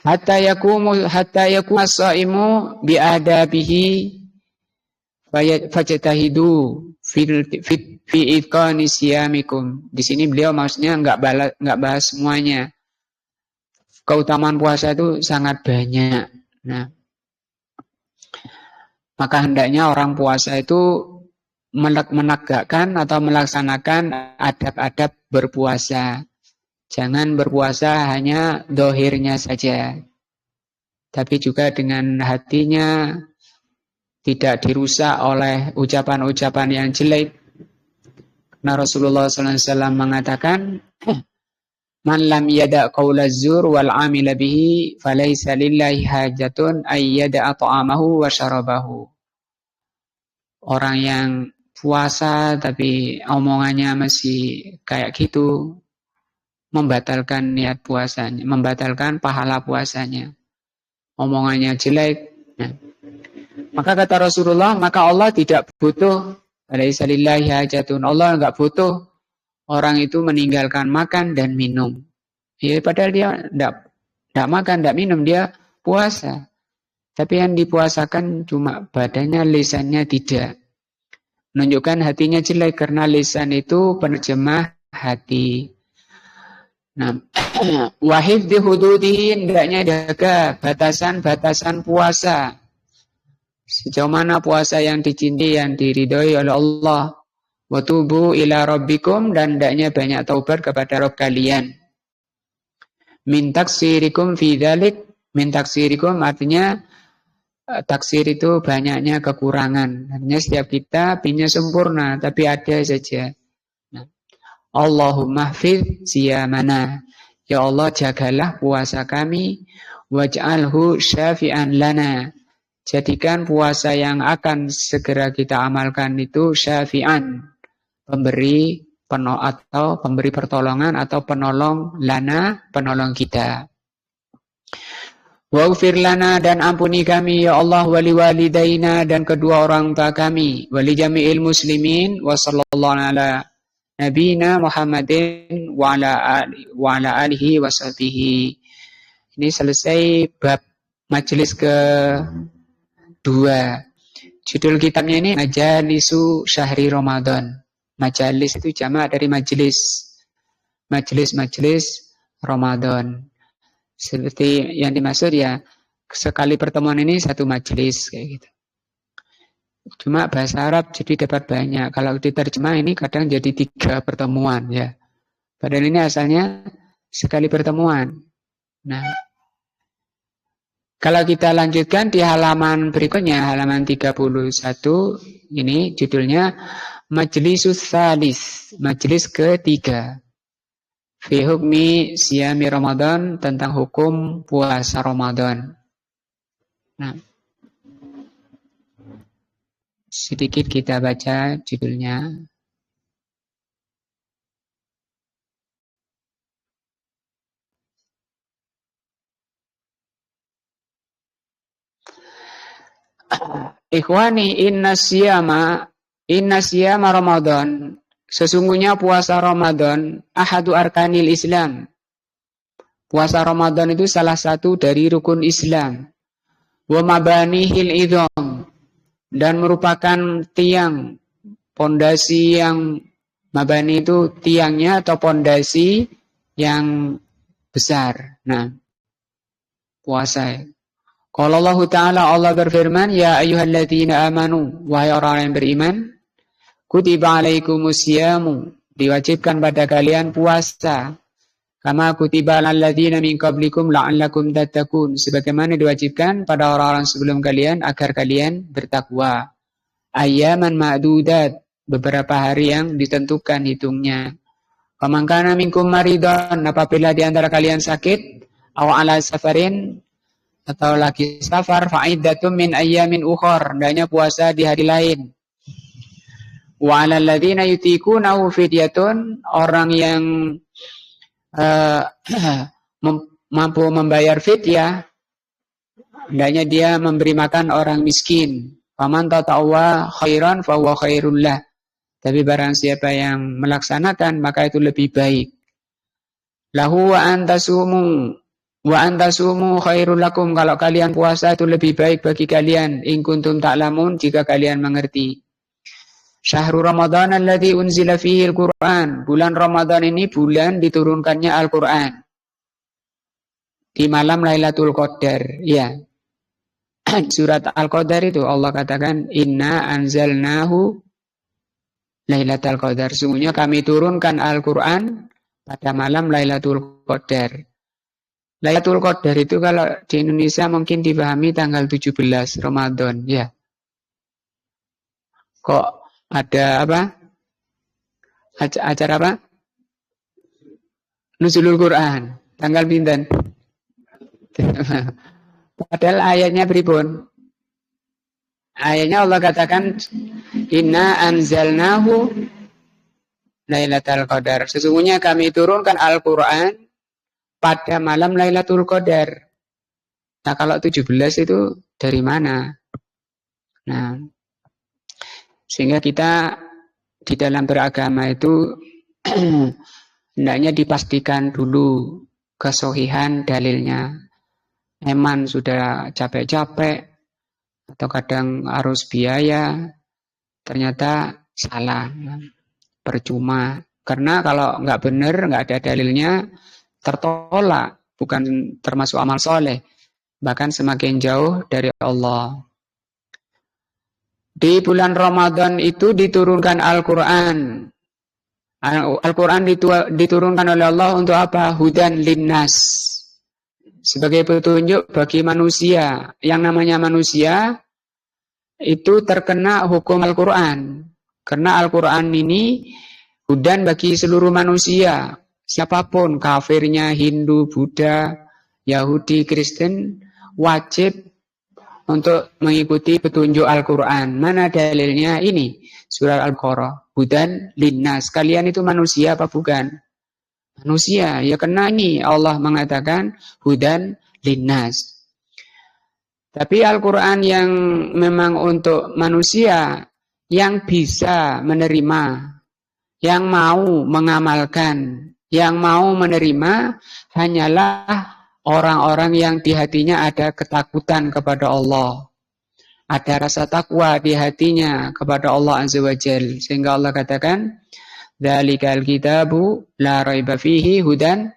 hatta yakumu as-saimu bi adabihi fajtahidu fi itqani siyamikum. Di sini beliau maksudnya enggak bahas semuanya. Keutamaan puasa itu sangat banyak. Nah, maka hendaknya orang puasa itu menegakkan atau melaksanakan adab-adab berpuasa. Jangan berpuasa hanya dohirnya saja, tapi juga dengan hatinya tidak dirusak oleh ucapan-ucapan yang jelek. Nah, Rasulullah SAW mengatakan, man lam yada' qawla zur wal amila bihi falaysa lillahi hajatun ay yada'a ta'amahu wa syarabahu. Orang yang puasa tapi omongannya masih kayak gitu, membatalkan niat puasanya, membatalkan pahala puasanya. Omongannya jelek. Nah, maka kata Rasulullah, maka Allah tidak butuh, alaisa lillahi hajatun. Allah enggak butuh orang itu meninggalkan makan dan minum. Ya, padahal dia enggak makan, enggak minum, dia puasa. Tapi yang dipuasakan cuma badannya, lisannya tidak. Menunjukkan hatinya jelek karena lisan itu penerjemah hati. Nah, wahid di hududihi, hendaknya jaga batasan-batasan puasa. Sejauh mana puasa yang dicintai, yang diridhoi oleh Allah. Wa tubu ila rabbikum, dan hendaknya banyak taubat kepada Rabb kalian. Min taksirikum fi dzalik, min taksirikum artinya taksir itu banyaknya kekurangan. Artinya setiap kita punya sempurna, tapi ada saja. Nah, Allahumma hfiz siyamana. Ya Allah, jagalah puasa kami, waj'alhu syafi'an lana. Jadikan puasa yang akan segera kita amalkan itu syafi'an, pemberi atau pemberi pertolongan atau penolong lana, penolong kita. Waghfir lana, dan ampuni kami ya Allah, wali walidaina, dan kedua orang tua kami, wali jami'il muslimin, wa sallallahu ala nabiyina Muhammadin wa ala alihi wa sahbihi. Ini selesai bab majelis kedua. Judul kitabnya ini Majalisu Syahri Ramadan. Majalis itu jamak dari majelis. Majelis-majelis Ramadan. Seperti yang dimaksud ya, sekali pertemuan ini satu majelis kayak gitu. Cuma bahasa Arab jadi dapat banyak. Kalau diterjemah ini kadang jadi 3 pertemuan ya. Padahal ini asalnya sekali pertemuan. Nah, kalau kita lanjutkan di halaman berikutnya, halaman 31, ini judulnya Majlisus Salis, majelis ketiga. Fi hukmi siyami Ramadan, tentang hukum puasa Ramadan. Nah, sedikit kita baca judulnya. Ikhwani, inna siyama Ramadan. Sesungguhnya puasa Ramadan ahadu arkanil Islam. Puasa Ramadan itu salah satu dari rukun Islam. Wa mabanihil idham, dan merupakan tiang, pondasi yang mabani itu tiangnya atau pondasi yang besar. Nah, puasa. Kalau Allah Ta'ala, Allah berfirman, ya ayyuhalladzina amanu, wahai orang yang beriman, kutiba alaikumusyamu, diwajibkan pada kalian puasa. Kama kutiba alal ladzina min qablikum la'allakum tattaqun, sebagaimana diwajibkan pada orang-orang sebelum kalian agar kalian bertakwa. Ayyaman ma'dudat, beberapa hari yang ditentukan hitungnya. Faman kana minkum maridan, apabila di antara kalian sakit, aw ala safarin, atau lagi safar, fa'iddatum min ayyamin ukhar, hendaknya puasa di hari lain. Wa 'alal ladzina yutiqunahu fidyatun, orang yang mampu membayar fidyah, hendaknya dia memberi makan orang miskin. Faman tatawwa khairan fa huwa khairul lah. Tapi barang siapa yang melaksanakan maka itu lebih baik. Lahu wa antasumu khairul lakum, kalau kalian puasa itu lebih baik bagi kalian. In kuntum ta'lamun, jika kalian mengerti. Syahrul Ramadan alladzi unzila fihi al-Qur'an. Bulan Ramadan ini bulan diturunkannya Al-Qur'an. Di malam Lailatul Qadar, ya. Surat Al-Qadar itu Allah katakan inna anzalnahu Lailatul Qadar. Sungguhnya kami turunkan Al-Qur'an pada malam Lailatul Qadar. Lailatul Qadar itu kalau di Indonesia mungkin dipahami tanggal 17 Ramadan, ya. Kok ada apa? Acara apa? Nuzulul Quran. Tanggal pinten? Padahal ayatnya pripun? Ayatnya Allah katakan inna anzalnahu Lailatul Qadar. Sesungguhnya kami turunkan Al-Qur'an pada malam Lailatul Qadar. Nah, kalau 17 itu dari mana? Nah, sehingga kita di dalam beragama itu hendaknya dipastikan dulu kesohihan dalilnya. Eman sudah capek-capek atau kadang harus biaya, ternyata salah, percuma. Karena kalau nggak benar, nggak ada dalilnya, tertolak, bukan termasuk amal soleh, bahkan semakin jauh dari Allah. Di bulan Ramadan itu diturunkan Al-Quran. Al-Quran diturunkan oleh Allah untuk apa? Hudan linnas. Sebagai petunjuk bagi manusia. Yang namanya manusia itu terkena hukum Al-Quran. Karena Al-Quran ini hudan bagi seluruh manusia. Siapapun, kafirnya, Hindu, Buddha, Yahudi, Kristen, wajib untuk mengikuti petunjuk Al-Quran. Mana dalilnya? Ini surat Al-Baqarah. Hudan linnas. Kalian itu manusia apa bukan? Manusia. Ya kena ini Allah mengatakan hudan linnas. Tapi Al-Quran yang memang untuk manusia, yang bisa menerima, yang mau mengamalkan, yang mau menerima, hanyalah orang-orang yang di hatinya ada ketakutan kepada Allah. Ada rasa takwa di hatinya kepada Allah Azza wa Jalla. Sehingga Allah katakan, Dzalikal kitabu la raiba fihi hudan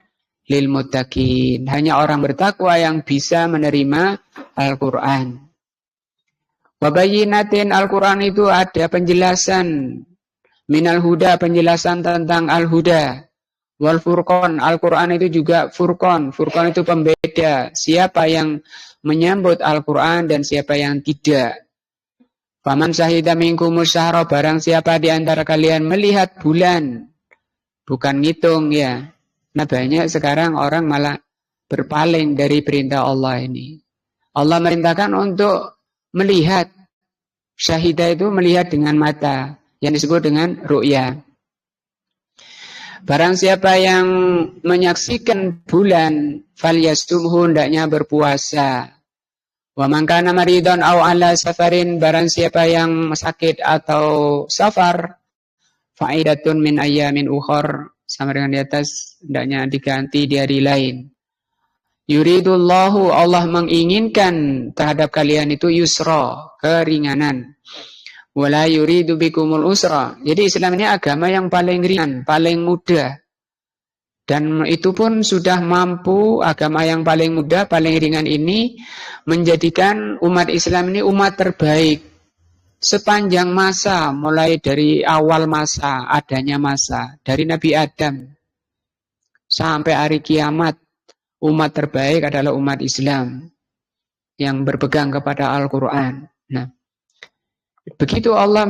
lil muttaqin. Hanya orang bertakwa yang bisa menerima Al-Quran. Wabayinatin, Al-Quran itu ada penjelasan. Minal huda, penjelasan tentang Al-Huda. Wal furqan, Al-Quran itu juga furqan. Furqan itu pembeda. Siapa yang menyambut Al-Quran dan siapa yang tidak. Faman syahida minkumus syahra, barang siapa di antara kalian melihat bulan. Bukan ngitung ya. Nah banyak sekarang orang malah berpaling dari perintah Allah ini. Allah merintahkan untuk melihat. Syahida itu melihat dengan mata. Yang disebut dengan ru'ya. Barang siapa yang menyaksikan bulan, falyasumhu, hendaknya berpuasa. Wa man kana maridun aw ala safarin, barang siapa yang sakit atau safar, fa'idatun min ayyamin ukhar, sama dengan di atas, hendaknya diganti di hari lain. Yuridullahu, Allah menginginkan terhadap kalian itu yusra, keringanan. Wala yuridu bikumul usra. Jadi Islam ini agama yang paling ringan, paling mudah. Dan itu pun sudah mampu, agama yang paling mudah, paling ringan ini menjadikan umat Islam ini umat terbaik sepanjang masa, mulai dari awal masa, adanya masa, dari Nabi Adam sampai hari kiamat. Umat terbaik adalah umat Islam yang berpegang kepada Al-Quran. Nah, begitu Allah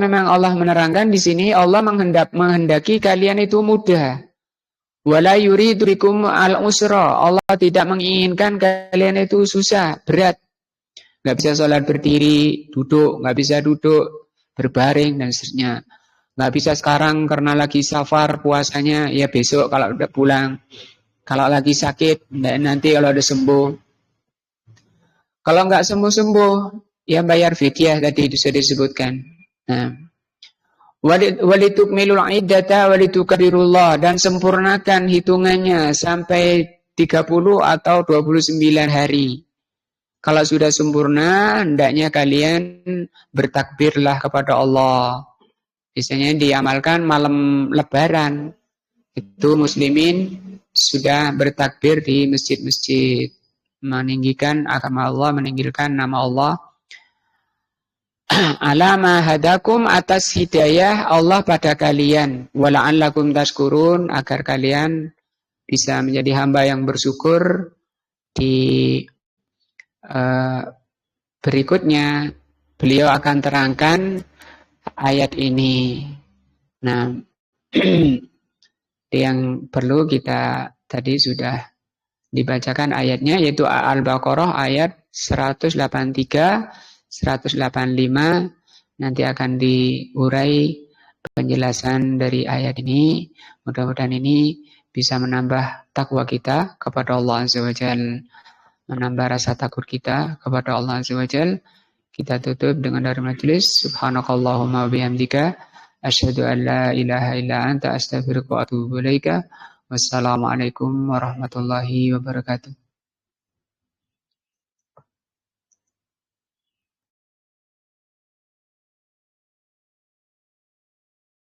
menerangkan di sini, Allah menghendaki kalian itu mudah. Wala yuridu bikum al-usra. Allah tidak menginginkan kalian itu susah, berat. Nggak bisa sholat berdiri, duduk, nggak bisa duduk, berbaring dan seterusnya. Nggak bisa sekarang karena lagi safar puasanya, ya besok kalau udah pulang. Kalau lagi sakit, nanti kalau udah sembuh. Kalau nggak sembuh-sembuh, ya bayar fidyah tadi itu sudah disebutkan. Nah, walitukmilul iddata walitukabirullah, dan sempurnakan hitungannya sampai 30 atau 29 hari. Kalau sudah sempurna, hendaknya kalian bertakbirlah kepada Allah. Biasanya diamalkan malam lebaran. Itu muslimin sudah bertakbir di masjid-masjid, meninggikan agama Allah, meninggikan nama Allah. Alama hadakum, atas hidayah Allah pada kalian, wala'allakum tashkurun, agar kalian bisa menjadi hamba yang bersyukur. Di berikutnya beliau akan terangkan ayat ini. Nah, yang perlu kita tadi sudah dibacakan ayatnya, yaitu Al-Baqarah ayat 183, 185. Nanti akan diurai penjelasan dari ayat ini. Mudah-mudahan ini bisa menambah takwa kita kepada Allah Azza wa Jalla, menambah rasa takut kita kepada Allah Azza wa Jalla. Kita tutup dengan dari majelis. Subhanakallahumma wa bihamdika, asyhadu an la ilaha illa anta, astaghfiruka wa atubu ilaika. Wassalamualaikum warahmatullahi wabarakatuh.